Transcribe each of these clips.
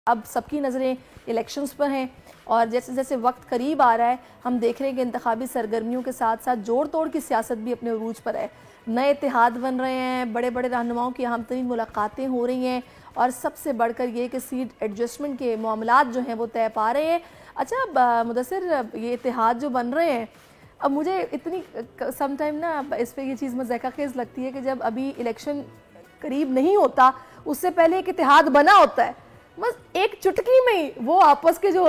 اب سب کی نظریں الیکشنز پر ہیں اور جیسے جیسے وقت قریب آ رہا ہے ہم دیکھ رہے ہیں کہ انتخابی سرگرمیوں کے ساتھ ساتھ جوڑ توڑ کی سیاست بھی اپنے عروج پر ہے. نئے اتحاد بن رہے ہیں, بڑے بڑے رہنماؤں کی اہم ترین ملاقاتیں ہو رہی ہیں اور سب سے بڑھ کر یہ کہ سیٹ ایڈجسٹمنٹ کے معاملات جو ہیں وہ طے پا رہے ہیں. اچھا مدثر, یہ اتحاد جو بن رہے ہیں, اب مجھے اتنی سم ٹائم نا اس پہ یہ چیز مضحکہ خیز لگتی ہے کہ جب ابھی الیکشن قریب نہیں ہوتا اس سے پہلے ایک اتحاد بنا ہوتا ہے, بس ایک چٹکی میں ہی وہ آپس کے جو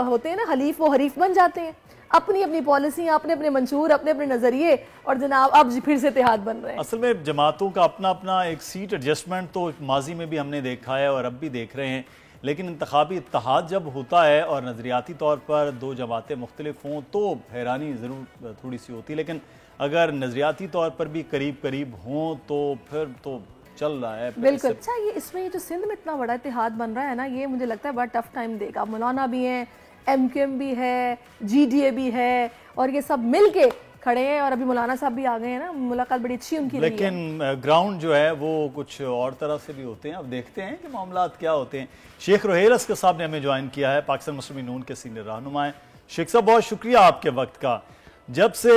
ہوتے ہیں نا حلیف, وہ حریف بن جاتے ہیں, اپنی اپنی پالیسیاں, اپنے اپنے منشور, اپنے اپنے نظریے, اور جناب اب پھر سے اتحاد بن رہے ہیں. اصل میں جماعتوں کا اپنا اپنا ایک سیٹ ایڈجسٹمنٹ تو ماضی میں بھی ہم نے دیکھا ہے اور اب بھی دیکھ رہے ہیں, لیکن انتخابی اتحاد جب ہوتا ہے اور نظریاتی طور پر دو جماعتیں مختلف ہوں تو حیرانی ضرور تھوڑی سی ہوتی ہے, لیکن اگر نظریاتی طور پر بھی قریب قریب ہوں تو پھر تو چل رہا ہے. بالکل. اچھا اس میں یہ جو سندھ میں اتنا بڑا اتحاد بن رہا ہے نا, یہ مجھے لگتا ہے بڑا ٹف ٹائم دے گا. مولانا بھی ہیں, ایم کیو ایم بھی ہے, جی ڈی اے بھی ہے, اور یہ سب مل کے کھڑے ہیں, اور ابھی مولانا صاحب بھی آ گئے ہیں نا, ملاقات بڑی اچھی ان کی رہی ہے. لیکن گراؤنڈ جو ہے وہ کچھ اور طرح سے بھی ہوتے ہیں. اب دیکھتے ہیں کہ معاملات کیا ہوتے ہیں. شیخ رحیل اسکر صاحب نے ہمیں جوائن کیا ہے, پاکستان مسلم نون کے سینئر رہنما ہیں. شیخ صاحب بہت شکریہ آپ کے وقت کا. جب سے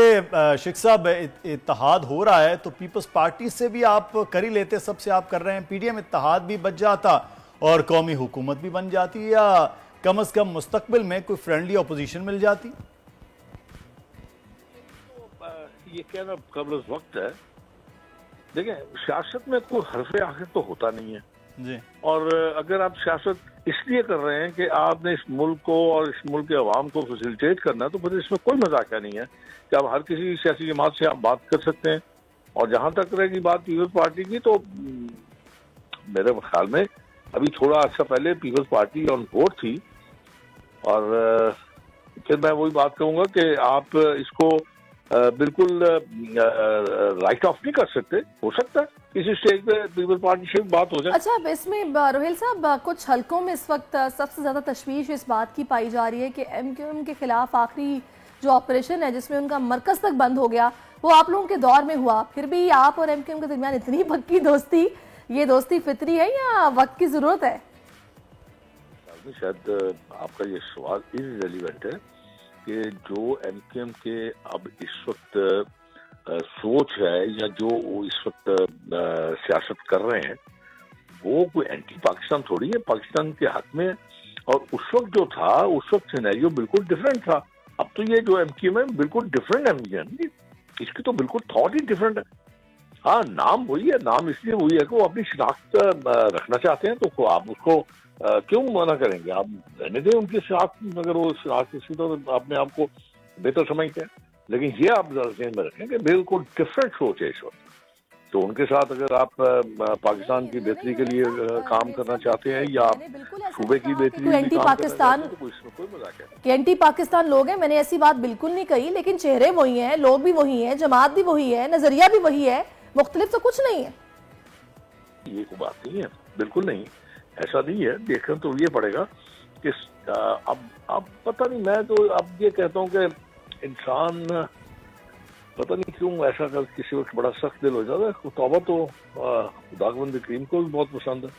شیخ صاحب اتحاد ہو رہا ہے تو پیپلز پارٹی سے بھی آپ کر ہی لیتے, سب سے آپ کر رہے ہیں, پی ڈی ایم اتحاد بھی بچ جاتا اور قومی حکومت بھی بن جاتی, یا کم از کم مستقبل میں کوئی فرینڈلی اپوزیشن مل جاتی. یہ کہنا قبل از وقت ہے. دیکھیں, سیاست میں کوئی حرف آخر تو ہوتا نہیں ہے جی, اور اگر آپ سیاست اس لیے کر رہے ہیں کہ آپ نے اس ملک کو اور اس ملک کے عوام کو فیسیلیٹیٹ کرنا ہے تو پھر اس میں کوئی مذاق نہیں ہے کہ آپ ہر کسی سیاسی جماعت سے آپ بات کر سکتے ہیں. اور جہاں تک رہے گی بات پیپلز پارٹی کی, تو میرے خیال میں ابھی تھوڑا عرصہ پہلے پیپلز پارٹی آن بورڈ تھی, اور پھر میں وہی بات کہوں گا کہ آپ اس کو بالکل رائٹ آف نہیں کر سکتے. ہو سکتا ہے کسی اسٹیج پہ پیپلز پارٹی سے بات ہو جائے. اچھا, اب اس میں رحیل صاحب کچھ حلقوں میں اس وقت سب سے زیادہ تشویش اس بات کی پائی جا رہی ہے کہ ایم کیو ایم کے خلاف آخری جو آپریشن ہے جس میں ان کا مرکز تک بند ہو گیا, وہ آپ لوگوں کے دور میں ہوا. پھر بھی آپ اور ایم کیو ایم کے درمیان اتنی پکی دوستی, یہ دوستی فطری ہے یا وقت کی ضرورت ہے؟ شاید آپ کا یہ سوال ریلیونٹ ہے کہ جو ایم کیو ایم کے اب اس وقت سوچ ہے یا جو وہ اس وقت سیاست کر رہے ہیں وہ کوئی اینٹی پاکستان تھوڑی ہے, پاکستان کے حق میں. اور اس وقت جو تھا اس وقت سینیریو بالکل ڈفرینٹ تھا. اب تو یہ جو ایم کیو ایم ہے بالکل ڈفرینٹ ایم کیو ایم, اس کی تو بالکل تھاٹ ہی ڈفرینٹ ہے. ہاں, نام وہی ہے, نام اس لیے وہی ہے کہ وہ اپنی شناخت رکھنا چاہتے ہیں, تو آپ اس کو کیوں منع کریں گے؟ آپ رہنے دیں ان کی شناخت, اگر وہ شناخت اسی طرح اپنے آپ کو بہتر سمجھتے ہیں. لیکن یہ آپ ذہن میں رکھیں کہ بالکل ڈفرینٹ سوچ ہے اس وقت. تو ان کے ساتھ اگر آپ پاکستان کی بہتری کے لیے کام کرنا چاہتے ہیں یا صوبے کی بہتری کے لیے کام کرنا چاہتے ہیں تو اس میں کوئی مذاق ہے کہ اینٹی پاکستان لوگ ہیں. میں نے ایسی بات بالکل نہیں کہی, لیکن چہرے وہی ہیں, لوگ بھی وہی ہیں, جماعت بھی وہی ہے, نظریہ بھی وہی ہے, مختلف تو کچھ نہیں ہے. یہ کوئی بات نہیں ہے, بالکل نہیں, ایسا نہیں ہے. دیکھنا تو یہ پڑے گا کہ اب پتہ نہیں, میں تو اب یہ کہتا ہوں کہ انسان پتہ نہیں کیوں ایسا کسی وقت بڑا سخت دل ہو جاتا ہے. توبہ تو خداوند کریم کو بھی بہت پسند ہے,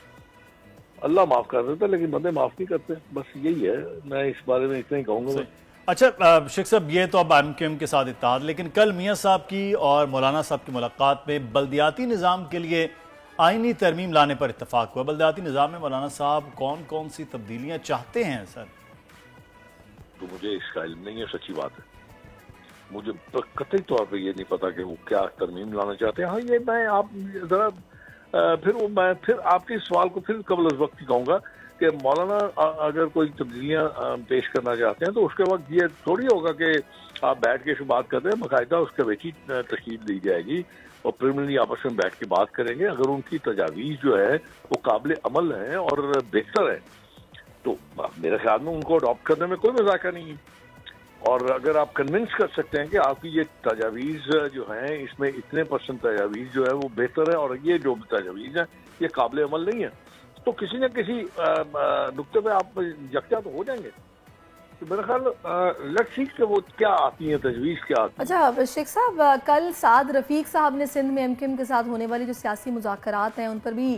اللہ معاف کر دیتا ہے لیکن بندے معاف نہیں کرتے. بس یہی ہے, میں اس بارے میں اتنا ہی کہوں گا. اچھا شیخ صاحب, یہ تو اب ایم کیو ایم کے ساتھ اتحاد, لیکن کل میاں صاحب کی اور مولانا صاحب کی ملاقات میں بلدیاتی نظام کے لیے آئینی ترمیم لانے پر اتفاق ہوا. بلدیاتی نظام میں مولانا صاحب کون کون سی تبدیلیاں چاہتے ہیں سر؟ تو مجھے اس کا علم نہیں ہے, سچی بات ہے. مجھے قطعی طور پہ یہ نہیں پتا کہ وہ کیا ترمیم لانا چاہتے ہیں. ہاں, یہ میں آپ ذرا پھر آپ کے سوال کو پھر قبل از وقت ہی کہوں گا کہ مولانا اگر کوئی تبدیلیاں پیش کرنا چاہتے ہیں تو اس کے وقت یہ تھوڑی ہوگا کہ آپ بیٹھ کے بات کرتے ہیں. باقاعدہ اس کمیٹی تشکیل دی جائے گی اور پریلیمنری آپس میں بیٹھ کے بات کریں گے. اگر ان کی تجاویز جو ہے وہ قابل عمل ہیں اور بہتر ہے تو میرے خیال میں ان کو اڈاپٹ کرنے میں کوئی مذاق نہیں ہے. اور اگر آپ کنونس کر سکتے ہیں کہ آپ کی یہ تجاویز جو ہیں اس میں اتنے % تجاویز جو ہے وہ بہتر ہے اور یہ جو تجاویز ہیں یہ قابل عمل نہیں ہے, تو کسی نہ کسی نقطے پہ آپ یکجا تو ہو جائیں گے. تو میرا خیال لیٹس سی کہ وہ کیا آتی ہیں تجویز کیا آتی ہیں. اچھا شیخ صاحب, کل سعد رفیق صاحب نے سندھ میں ایم کیو ایم کے ساتھ ہونے والی جو سیاسی مذاکرات ہیں ان پر بھی